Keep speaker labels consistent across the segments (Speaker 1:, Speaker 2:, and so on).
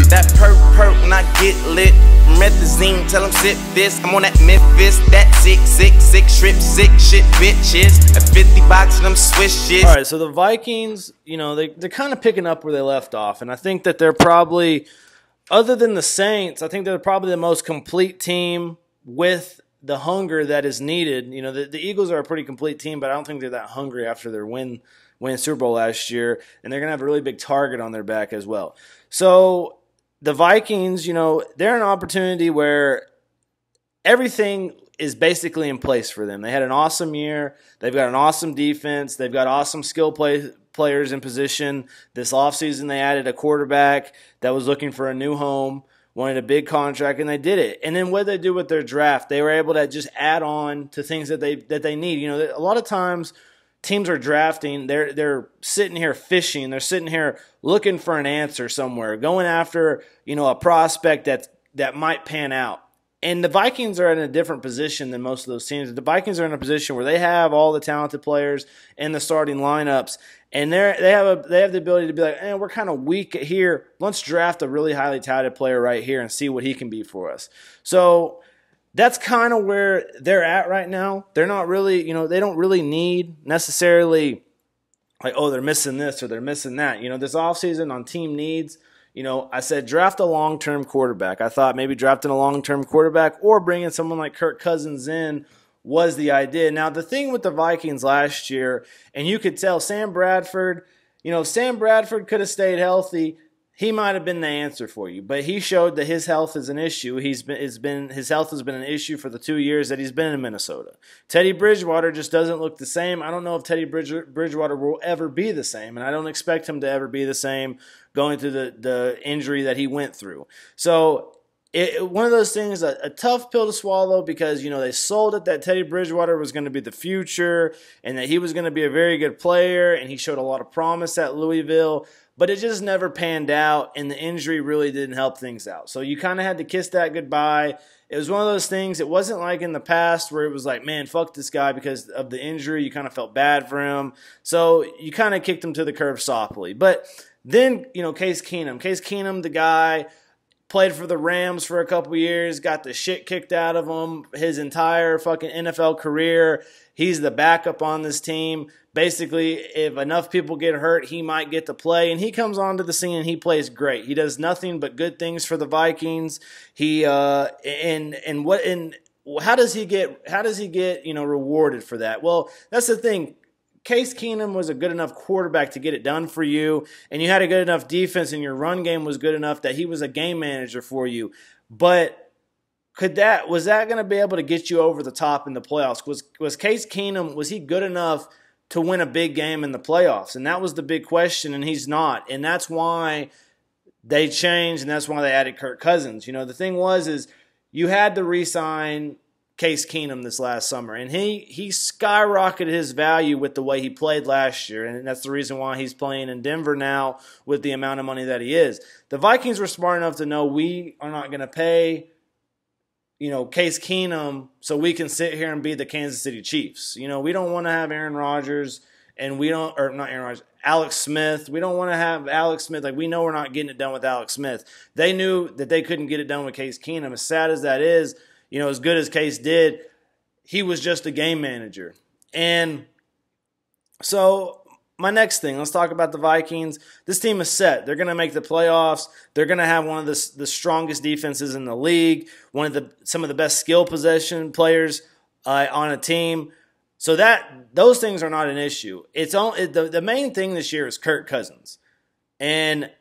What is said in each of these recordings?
Speaker 1: That perk when I get lit. Methazine, tell them sit this. I'm on that Memphis, that sick strip, sick shit, bitches. At 50 bucks, them Swiss shit.
Speaker 2: All right, so the Vikings, you know, they're kind of picking up where they left off, and I think that they're probably, other than the Saints, I think they're probably the most complete team with the hunger that is needed. You know, the Eagles are a pretty complete team, but I don't think they're that hungry after their win Super Bowl last year, and they're going to have a really big target on their back as well. So the Vikings, you know, they're an opportunity where everything is basically in place for them. They had an awesome year. They've got an awesome defense. They've got awesome skill players in position. This offseason they added a quarterback that was looking for a new home, wanted a big contract, and they did it. And then what did they do with their draft? They were able to just add on to things that they need. You know, a lot of times teams are drafting, they're sitting here fishing, they're sitting here looking for an answer somewhere, going after, you know, a prospect that might pan out. And the Vikings are in a different position than most of those teams. The Vikings are in a position where they have all the talented players in the starting lineups, and they have the ability to be like, we're kind of weak here. Let's draft a really highly touted player right here and see what he can be for us. So that's kind of where they're at right now. They're not really, you know, they don't really need necessarily like, oh, they're missing this or they're missing that. You know, this offseason on team needs, you know, I said draft a long-term quarterback. I thought maybe drafting a long-term quarterback or bringing someone like Kirk Cousins in was the idea. Now, the thing with the Vikings last year, and you could tell Sam Bradford, you know, if Sam Bradford could have stayed healthy, he might have been the answer for you. But he showed that his health is an issue. His health has been an issue for the 2 years that he's been in Minnesota. Teddy Bridgewater just doesn't look the same. I don't know if Teddy Bridgewater will ever be the same, and I don't expect him to ever be the same going through the injury that he went through. So one of those things, a tough pill to swallow, because, you know, they sold it that Teddy Bridgewater was going to be the future and that he was going to be a very good player, and he showed a lot of promise at Louisville. But it just never panned out, and the injury really didn't help things out. So you kind of had to kiss that goodbye. It was one of those things. It wasn't like in the past where it was like, man, fuck this guy because of the injury. You kind of felt bad for him. So you kind of kicked him to the curb softly. But then, you know, Case Keenum, the guy, played for the Rams for a couple years, got the shit kicked out of him his entire fucking NFL career. He's the backup on this team. Basically, if enough people get hurt, he might get to play. And he comes onto the scene and he plays great. He does nothing but good things for the Vikings. He how does he get, you know, rewarded for that? Well, that's the thing. Case Keenum was a good enough quarterback to get it done for you, and you had a good enough defense, and your run game was good enough that he was a game manager for you. But was that going to be able to get you over the top in the playoffs? Was Case Keenum, was he good enough to win a big game in the playoffs? And that was the big question, and he's not. And that's why they changed, and that's why they added Kirk Cousins. You know, the thing is you had to re-sign Case Keenum this last summer, and he skyrocketed his value with the way he played last year, and that's the reason why he's playing in Denver now with the amount of money that he is. The Vikings were smart enough to know we are not going to pay, you know, Case Keenum so we can sit here and be the Kansas City Chiefs. You know, we don't want to have Aaron Rodgers, and Alex Smith. We don't want to have Alex Smith. Like, we know we're not getting it done with Alex Smith. They knew that they couldn't get it done with Case Keenum. As sad as that is, you know, as good as Case did, he was just a game manager. And so my next thing, let's talk about the Vikings. This team is set. They're going to make the playoffs. They're going to have one of the strongest defenses in the league, some of the best skill possession players on a team. So those things are not an issue. The main thing this year is Kirk Cousins, and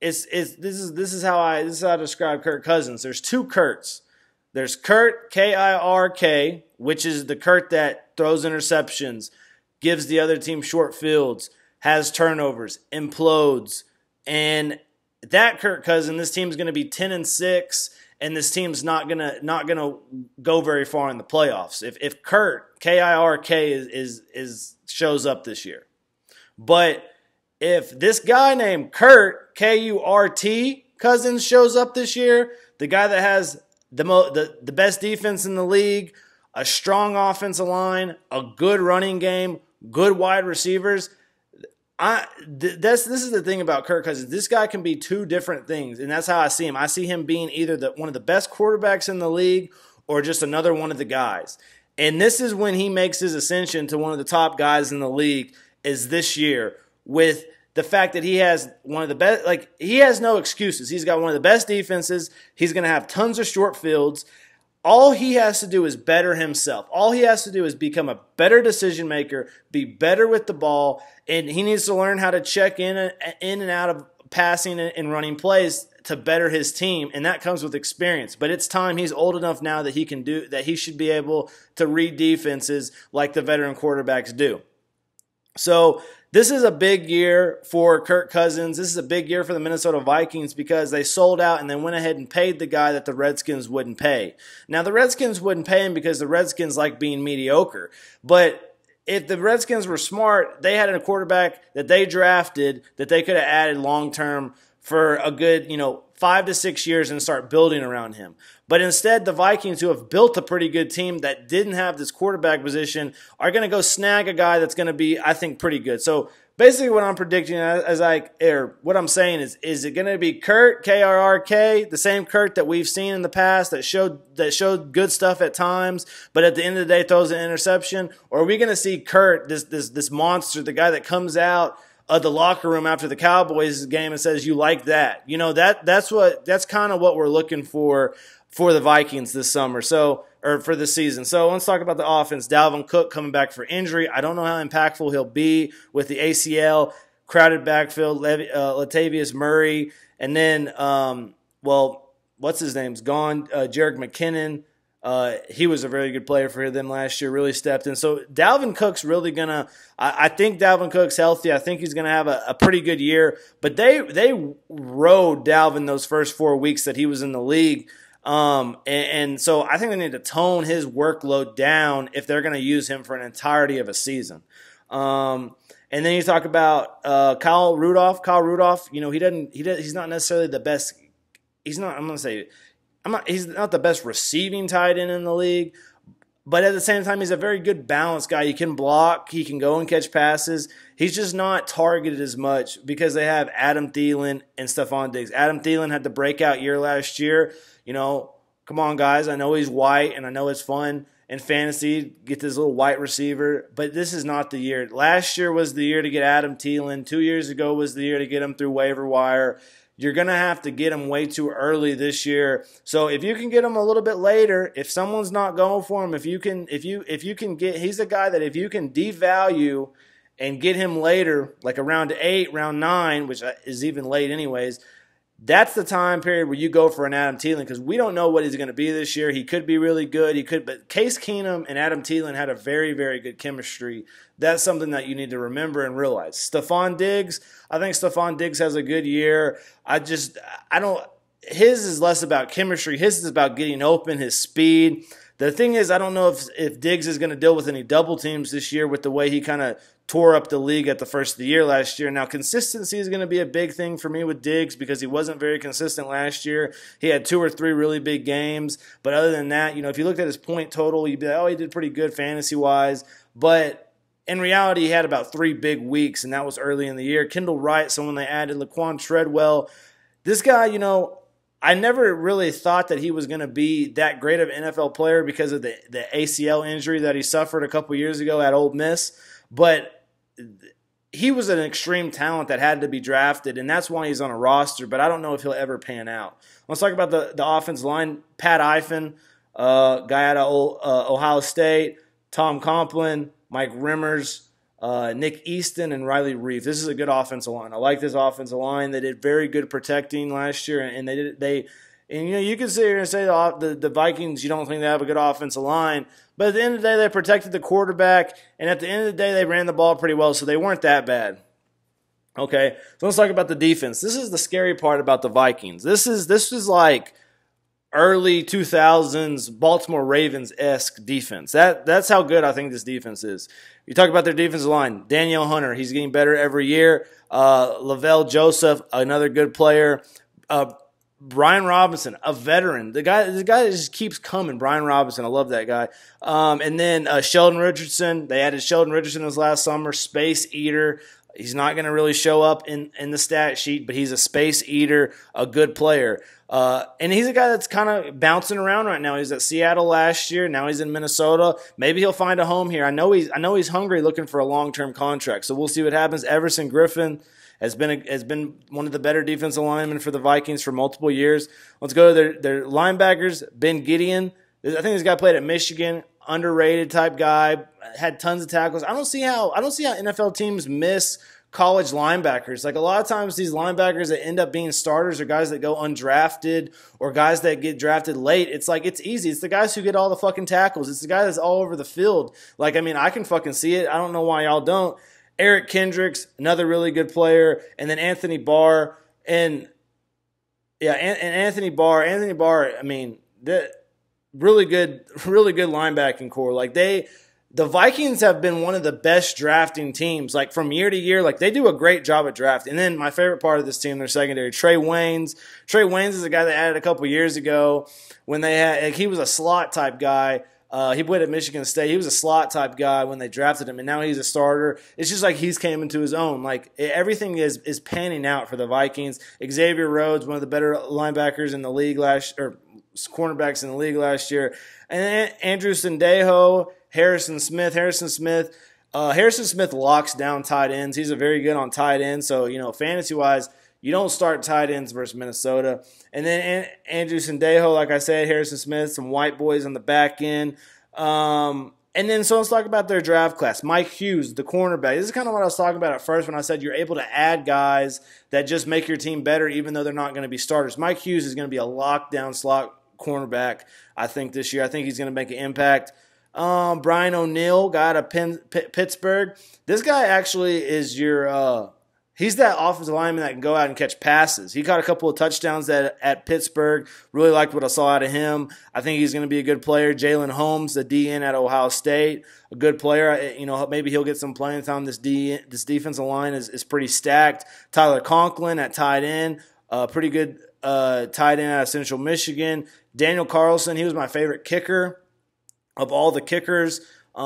Speaker 2: this is how I describe Kirk Cousins. There's two Kurts. There's Kurt, K-I-R-K, which is the Kurt that throws interceptions, gives the other team short fields, has turnovers, implodes. And that Kirk Cousins, this team's going to be 10-6, and this team's not gonna go very far in the playoffs. If Kurt, K-I-R-K, shows up this year. But if this guy named Kurt, K-U-R-T, Cousins shows up this year, the guy that has the best defense in the league, a strong offensive line, a good running game, good wide receivers, This is the thing about Kirk Cousins. This guy can be two different things, and that's how I see him. I see him being either one of the best quarterbacks in the league or just another one of the guys. And this is when he makes his ascension to one of the top guys in the league is this year with the fact that he has one of the best, like he has no excuses. He's got one of the best defenses. He's going to have tons of short fields. All he has to do is better himself. All he has to do is become a better decision maker, be better with the ball, and he needs to learn how to check in and out of passing and running plays to better his team, and that comes with experience. But it's time. He's old enough now that he should be able to read defenses like the veteran quarterbacks do. So this is a big year for Kirk Cousins. This is a big year for the Minnesota Vikings because they sold out and then went ahead and paid the guy that the Redskins wouldn't pay. Now, the Redskins wouldn't pay him because the Redskins like being mediocre. But if the Redskins were smart, they had a quarterback that they drafted that they could have added long-term for a good, 5 to 6 years and start building around him. But instead, the Vikings, who have built a pretty good team that didn't have this quarterback position, are going to go snag a guy that's going to be, I think, pretty good. So basically what I'm predicting, what I'm saying is it going to be Kurt, K-R-R-K, the same Kurt that we've seen in the past that showed good stuff at times, but at the end of the day throws an interception? Or are we going to see Kurt, this monster, the guy that comes out of the locker room after the Cowboys game and says, "You like that?" That's kind of what we're looking for the Vikings this summer. Or for the season. So let's talk about the offense. Dalvin Cook coming back for injury. I don't know how impactful he'll be with the ACL, crowded backfield, Latavius Murray, and then, what's his name's gone? Jerick McKinnon. He was a very good player for them last year, really stepped in. So Dalvin Cook's really going to – I think Dalvin Cook's healthy. I think he's going to have a pretty good year. But they rode Dalvin those first 4 weeks that he was in the league. And so I think they need to tone his workload down if they're going to use him for an entirety of a season. And then you talk about Kyle Rudolph. Kyle Rudolph, he's not necessarily the best. He's not the best receiving tight end in the league, but at the same time, he's a very good balanced guy. He can block. He can go and catch passes. He's just not targeted as much because they have Adam Thielen and Stephon Diggs. Adam Thielen had the breakout year last year. Come on, guys. I know he's white, and I know it's fun in fantasy, get this little white receiver, but this is not the year. Last year was the year to get Adam Thielen. 2 years ago was the year to get him through waiver wire. You're going to have to get him way too early this year. So if you can get him a little bit later, if someone's not going for him, if you can get, he's a guy that if you can devalue and get him later, like around 8, round 9, which is even late anyways, that's the time period where you go for an Adam Thielen because we don't know what he's going to be this year. He could be really good. But Case Keenum and Adam Thielen had a very, very good chemistry. That's something that you need to remember and realize. Stephon Diggs, I think Stephon Diggs has a good year. His is less about chemistry. His is about getting open, his speed. The thing is, I don't know if Diggs is going to deal with any double teams this year with the way he kind of tore up the league at the first of the year last year. Now, consistency is going to be a big thing for me with Diggs because he wasn't very consistent last year. He had 2 or 3 really big games. But other than that, if you looked at his point total, you'd be like, oh, he did pretty good fantasy-wise. But in reality, he had about 3 big weeks, and that was early in the year. Kendall Wright, someone they added, Laquan Treadwell. This guy, I never really thought that he was going to be that great of an NFL player because of the ACL injury that he suffered a couple years ago at Ole Miss. But he was an extreme talent that had to be drafted, and that's why he's on a roster. But I don't know if he'll ever pan out. Let's talk about the offensive line. Pat Eifin, guy out of Ohio State, Tom Complin, Mike Rimmers, Nick Easton, and Riley Reef. This is a good offensive line. I like this offensive line. They did very good protecting last year, and you can sit here and say the Vikings, you don't think they have a good offensive line, but at the end of the day, they protected the quarterback, and at the end of the day, they ran the ball pretty well, so they weren't that bad. Okay, so let's talk about the defense. This is the scary part about the Vikings. This is like early 2000s Baltimore Ravens-esque defense. That's how good I think this defense is. You talk about their defensive line. Danielle Hunter, he's getting better every year. Lavelle Joseph, another good player. Brian Robinson, a veteran. The guy just keeps coming. Brian Robinson, I love that guy. And then Sheldon Richardson. They added Sheldon Richardson this last summer. Space Eater. He's not going to really show up in the stat sheet, but he's a space eater, a good player. And he's a guy that's kind of bouncing around right now. He's at Seattle last year. Now he's in Minnesota. Maybe he'll find a home here. I know he's hungry, looking for a long-term contract. So we'll see what happens. Everson Griffin has been one of the better defensive linemen for the Vikings for multiple years. Let's go to their linebackers. Ben Gideon. I think this guy played at Michigan. Underrated type guy, had tons of tackles. I don't see how NFL teams miss college linebackers. Like, a lot of times these linebackers that end up being starters are guys that go undrafted or guys that get drafted late. It's like, it's easy. It's the guys who get all the fucking tackles. It's the guy that's all over the field. Like, I mean, I can fucking see it. I don't know why y'all don't. Eric Kendricks, another really good player, and then Anthony Barr and Anthony Barr. I mean, really good linebacking core. Like, the Vikings have been one of the best drafting teams, like, from year to year. Like, they do a great job at drafting. And then my favorite part of this team, their secondary, Trey Waynes. Trey Waynes is a guy they added a couple years ago when they had, like, he was a slot type guy. He played at Michigan State. He was a slot type guy when they drafted him, and now he's a starter. It's just like he's came into his own. Like, everything is panning out for the Vikings. Xavier Rhodes, one of the better linebackers in the league cornerbacks in the league last year. And then Andrew Sendejo, Harrison Smith locks down tight ends. He's a very good on tight ends. So, fantasy-wise, you don't start tight ends versus Minnesota. And then Andrew Sendejo, like I said, Harrison Smith, some white boys on the back end. And then so let's talk about their draft class. Mike Hughes, the cornerback. This is kind of what I was talking about at first when I said you're able to add guys that just make your team better even though they're not going to be starters. Mike Hughes is going to be a lockdown slot cornerback, I think, this year. I think he's going to make an impact. Brian O'Neill, guy out of Pittsburgh. This guy actually is he's that offensive lineman that can go out and catch passes. He caught a couple of touchdowns at Pittsburgh. Really liked what I saw out of him. I think he's going to be a good player. Jalen Holmes, the DN at Ohio State, a good player. Maybe he'll get some playing time. This defensive line is pretty stacked. Tyler Conklin at tight end, pretty good tight end out of Central Michigan. Daniel Carlson, he was my favorite kicker of all the kickers. He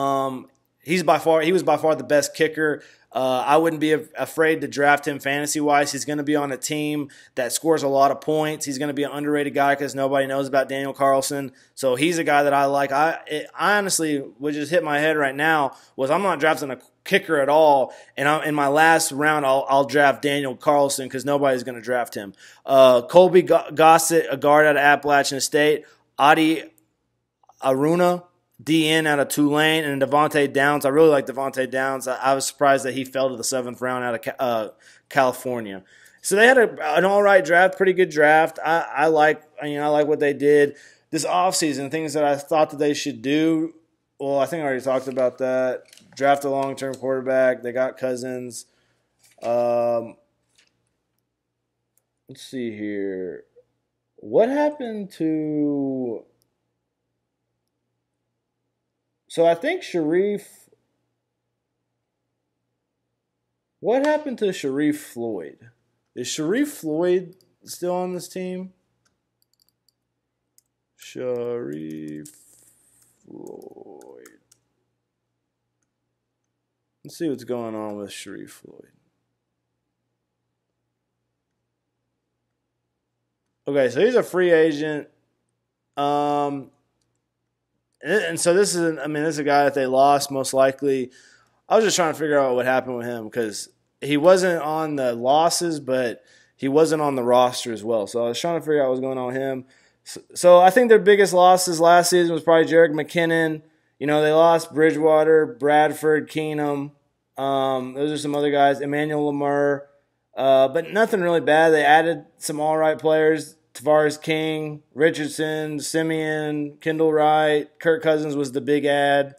Speaker 2: was by far the best kicker. I wouldn't be afraid to draft him fantasy-wise. He's going to be on a team that scores a lot of points. He's going to be an underrated guy because nobody knows about Daniel Carlson. So he's a guy that I like. I honestly, what just hit my head right now was I'm not drafting a kicker at all, and in my last round I'll draft Daniel Carlson because nobody's going to draft him. Colby Gossett, a guard out of Appalachian State. Adi Aruna, DN out of Tulane, and Devontae Downs. I really like Devontae Downs. I was surprised that he fell to the 7th round out of California. So they had an all right draft, pretty good draft. I like what they did this offseason, things that I thought that they should do. Well, I think I already talked about that. Draft a long-term quarterback. They got Cousins. Let's see here. What happened to... So I think what happened to Sharif Floyd? Is Sharif Floyd still on this team? Sharif Floyd. Let's see what's going on with Sharif Floyd. Okay, so he's a free agent. And so this is a guy that they lost most likely. I was just trying to figure out what happened with him because he wasn't on the losses, but he wasn't on the roster as well. So I was trying to figure out what was going on with him. So I think their biggest losses last season was probably Jerick McKinnon. They lost Bridgewater, Bradford, Keenum. Those are some other guys. Emmanuel Lamar. But nothing really bad. They added some all right players. Tavares King, Richardson, Simeon, Kendall Wright, Kirk Cousins was the big ad.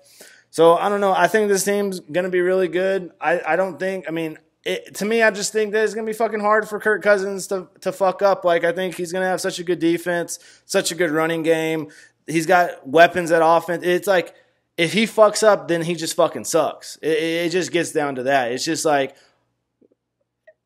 Speaker 2: So, I don't know. I think this team's going to be really good. To me, I just think that it's going to be fucking hard for Kirk Cousins to fuck up. Like, I think he's going to have such a good defense, such a good running game. He's got weapons at offense. It's like, if he fucks up, then he just fucking sucks. It just gets down to that. It's just like,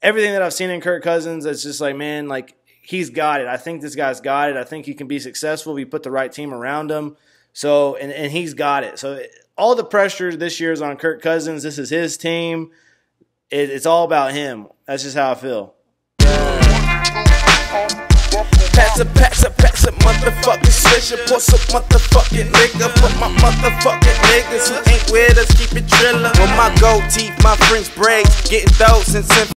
Speaker 2: everything that I've seen in Kirk Cousins, it's just like, man, like, he's got it. I think this guy's got it. I think he can be successful if you put the right team around him. So, and he's got it. So all the pressure this year is on Kirk Cousins. This is his team. it's all about him. That's just how I feel.
Speaker 1: Pass it, motherfucking swisher. Pour some motherfucking liquor for my motherfucking niggas who ain't with us, keep it drillin'. With my gold teeth, my French braids, getting those since